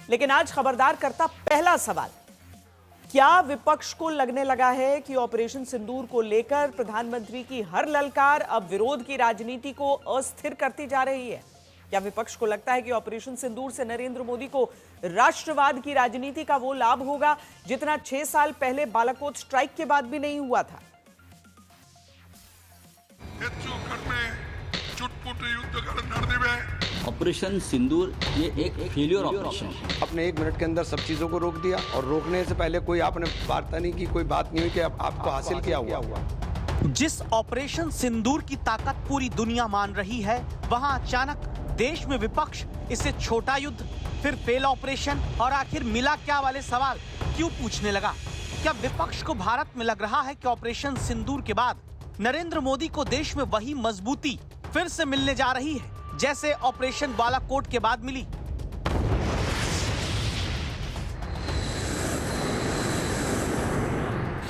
लेकिन आज खबरदार करता पहला सवाल, क्या विपक्ष को लगने लगा है कि ऑपरेशन सिंदूर को लेकर प्रधानमंत्री की हर ललकार अब विरोध की राजनीति को अस्थिर करती जा रही है? क्या विपक्ष को लगता है कि ऑपरेशन सिंदूर से नरेंद्र मोदी को राष्ट्रवाद की राजनीति का वो लाभ होगा जितना 6 साल पहले बालाकोट स्ट्राइक के बाद भी नहीं हुआ था? ऑपरेशन सिंदूर ये एक फेलियर ऑपरेशन है। अपने 1 मिनट के अंदर सब चीजों को रोक दिया और रोकने से पहले कोई आपने वार्ता नहीं की, कोई बात नहीं हुई कि आपको हासिल क्या हुआ। जिस ऑपरेशन सिंदूर की ताकत पूरी दुनिया मान रही है, वहां अचानक देश में विपक्ष इसे छोटा युद्ध, फिर फेल ऑपरेशन और आखिर मिला क्या वाले सवाल क्यों पूछने लगा? क्या विपक्ष को भारत में लग रहा है कि ऑपरेशन सिंदूर के बाद नरेंद्र मोदी को देश में वही मजबूती फिर से मिलने जा रही है जैसे ऑपरेशन बालाकोट के बाद मिली?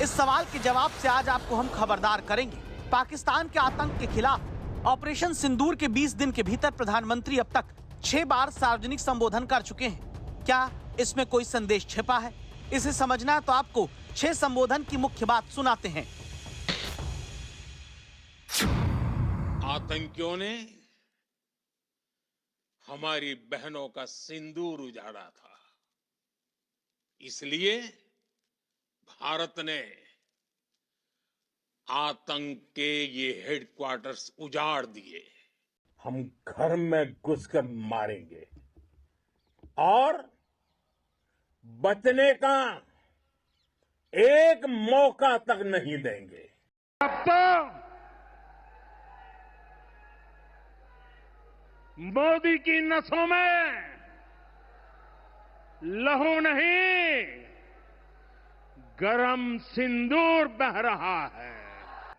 इस सवाल के जवाब से आज आपको हम खबरदार करेंगे। पाकिस्तान के आतंक के खिलाफ ऑपरेशन सिंदूर के 20 दिन के भीतर प्रधानमंत्री अब तक 6 बार सार्वजनिक संबोधन कर चुके हैं। क्या इसमें कोई संदेश छिपा है? इसे समझना है तो आपको 6 संबोधन की मुख्य बात सुनाते हैं। आतंकियों ने हमारी बहनों का सिंदूर उजाड़ा था, इसलिए भारत ने आतंक के ये हेडक्वार्टर्स उजाड़ दिए। हम घर में घुसकर मारेंगे और बचने का एक मौका तक नहीं देंगे। अब तो मोदी की नसों में लहू नहीं, गरम सिंदूर बह रहा है।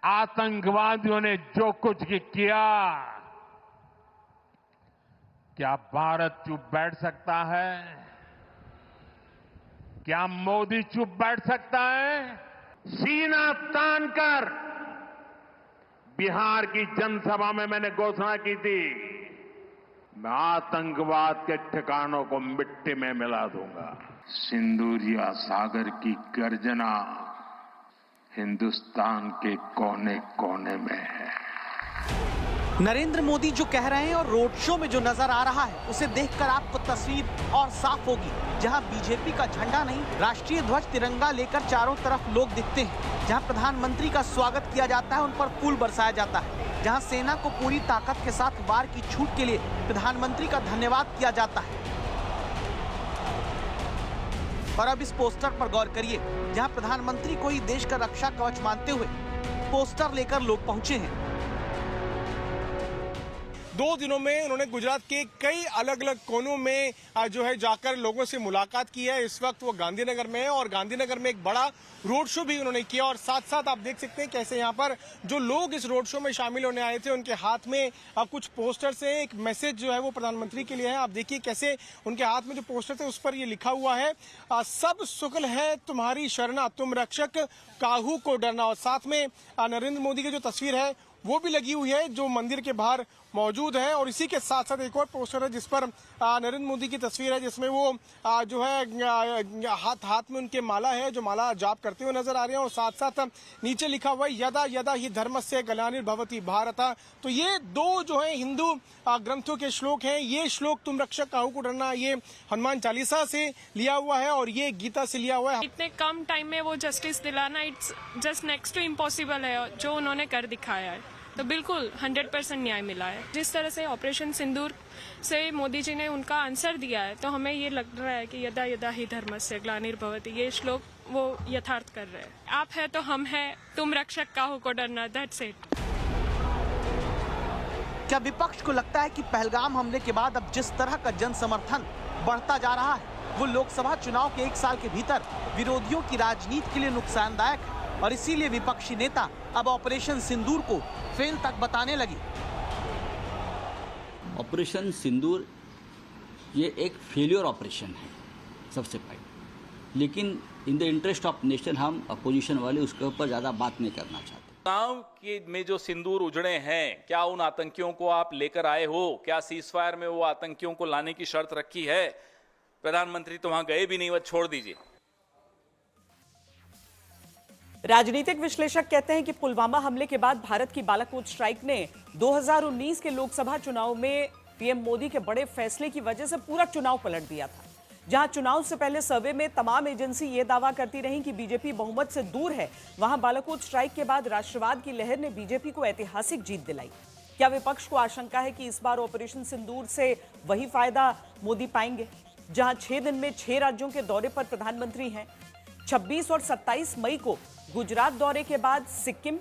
आतंकवादियों ने जो कुछ किया, क्या भारत चुप बैठ सकता है? क्या मोदी चुप बैठ सकता है? सीना तान कर बिहार की जनसभा में मैंने घोषणा की थी, मैं आतंकवाद के ठिकानों को मिट्टी में मिला दूंगा। सिंदूरिया सागर की गर्जना हिंदुस्तान के कोने कोने में है। नरेंद्र मोदी जो कह रहे हैं और रोड शो में जो नजर आ रहा है, उसे देखकर आपको तस्वीर और साफ होगी। जहां बीजेपी का झंडा नहीं, राष्ट्रीय ध्वज तिरंगा लेकर चारों तरफ लोग दिखते हैं। जहां प्रधानमंत्री का स्वागत किया जाता है, उन पर फूल बरसाया जाता है। जहां सेना को पूरी ताकत के साथ वार की छूट के लिए प्रधानमंत्री का धन्यवाद किया जाता है। और अब इस पोस्टर पर गौर करिए, जहां प्रधानमंत्री को ही देश का रक्षा कवच मानते हुए पोस्टर लेकर लोग पहुंचे हैं। 2 दिनों में उन्होंने गुजरात के कई अलग अलग कोनों में जो है जाकर लोगों से मुलाकात की है। इस वक्त वो गांधीनगर में है और गांधीनगर में एक बड़ा रोड शो भी उन्होंने किया। और साथ साथ आप देख सकते हैं कैसे यहाँ पर जो लोग इस रोड शो में शामिल होने आए थे, उनके हाथ में कुछ पोस्टर से एक मैसेज जो है वो प्रधानमंत्री के लिए है। आप देखिए कैसे उनके हाथ में जो पोस्टर थे उस पर ये लिखा हुआ है, सब शुक्ल है तुम्हारी शरणा, तुम रक्षक काहू को डरना। और साथ में नरेंद्र मोदी की जो तस्वीर है वो भी लगी हुई है जो मंदिर के बाहर मौजूद है। और इसी के साथ साथ एक और पोस्टर है जिस पर नरेंद्र मोदी की तस्वीर है, जिसमें वो जो है हाथ में उनके माला है, जो माला जाप करते हुए नजर आ रहे हैं। और साथ साथ नीचे लिखा हुआ है यदा यदा ही धर्मस्य ग्लानिर्भवति भारत। तो ये 2 जो है हिंदू ग्रंथों के श्लोक हैं। ये श्लोक तुम रक्षक काहू को डरना, ये हनुमान चालीसा से लिया हुआ है और ये गीता से लिया हुआ है। इतने कम टाइम में वो जस्टिस दिलाना it's just next to impossible है, जो उन्होंने कर दिखाया है। तो बिल्कुल 100% न्याय मिला है। जिस तरह से ऑपरेशन सिंदूर से मोदी जी ने उनका आंसर दिया है, तो हमें ये लग रहा है कि यदा यदा ही धर्मस्य ग्लानिर्भवति, ये श्लोक वो यथार्थ कर रहे हैं। आप है तो हम है, तुम रक्षक काहू को डरना, दैट्स इट। क्या विपक्ष को लगता है कि पहलगाम हमले के बाद अब जिस तरह का जन समर्थन बढ़ता जा रहा है, वो लोकसभा चुनाव के 1 साल के भीतर विरोधियों की राजनीति के लिए नुकसानदायक है? और इसीलिए विपक्षी नेता अब ऑपरेशन सिंदूर को फेल तक बताने लगे। ऑपरेशन सिंदूर ये एक फेलियर ऑपरेशन है सबसे पहले, लेकिन in the interest of nation हम अपोजिशन वाले उसके ऊपर ज़्यादा बात नहीं करना चाहते। गांव के में जो सिंदूर उजड़े हैं, क्या उन आतंकियों को आप लेकर आए हो? क्या सीज फायर में वो आतंकियों को लाने की शर्त रखी है? प्रधानमंत्री तो वहां गए भी नहीं, वह छोड़ दीजिए। राजनीतिक विश्लेषक कहते हैं कि पुलवामा हमले के बाद भारत की बालाकोट स्ट्राइक ने 2019 के लोकसभा चुनाव में पीएम मोदी के बड़े फैसले की वजह से पूरा चुनाव पलट दिया था। जहां चुनाव से पहले सर्वे में तमाम एजेंसी ये दावा करती रहीं कि बीजेपी बहुमत से दूर है, वहां बालाकोट स्ट्राइक के बाद राष्ट्रवाद की लहर ने बीजेपी को ऐतिहासिक जीत दिलाई। क्या विपक्ष को आशंका है कि इस बार ऑपरेशन सिंदूर से वही फायदा मोदी पाएंगे? जहां 6 दिन में 6 राज्यों के दौरे पर प्रधानमंत्री हैं। 26 और 27 मई को गुजरात दौरे के बाद सिक्किम,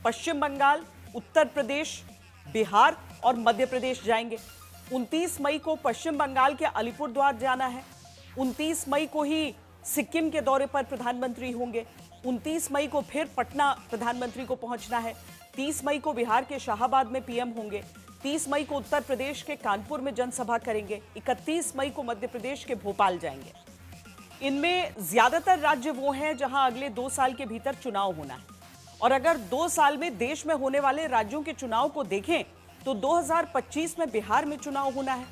पश्चिम बंगाल, उत्तर प्रदेश, बिहार और मध्य प्रदेश जाएंगे। 29 मई को पश्चिम बंगाल के अलीपुरद्वार जाना है। 29 मई को ही सिक्किम के दौरे पर प्रधानमंत्री होंगे। 29 मई को फिर पटना प्रधानमंत्री को पहुंचना है। 30 मई को बिहार के शाहाबाद में पीएम होंगे। 30 मई को उत्तर प्रदेश के कानपुर में जनसभा करेंगे। 31 मई को मध्य प्रदेश के भोपाल जाएंगे। इनमें ज्यादातर राज्य वो हैं जहां अगले 2 साल के भीतर चुनाव होना है। और अगर 2 साल में देश में होने वाले राज्यों के चुनाव को देखें तो 2025 में बिहार में चुनाव होना है।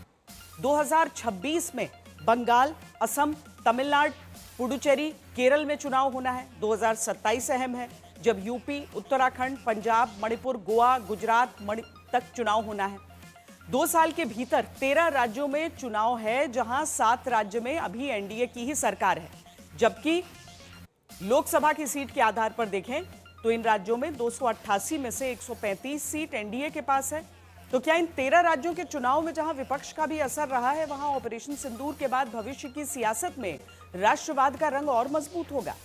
2026 में बंगाल, असम, तमिलनाडु, पुडुचेरी, केरल में चुनाव होना है। 2027 अहम है जब यूपी, उत्तराखंड, पंजाब, मणिपुर, गोवा, गुजरात तक चुनाव होना है। 2 साल के भीतर 13 राज्यों में चुनाव है, जहां 7 राज्य में अभी एनडीए की ही सरकार है। जबकि लोकसभा की सीट के आधार पर देखें तो इन राज्यों में 288 में से 135 सीट एनडीए के पास है। तो क्या इन 13 राज्यों के चुनाव में जहां विपक्ष का भी असर रहा है, वहां ऑपरेशन सिंदूर के बाद भविष्य की सियासत में राष्ट्रवाद का रंग और मजबूत होगा?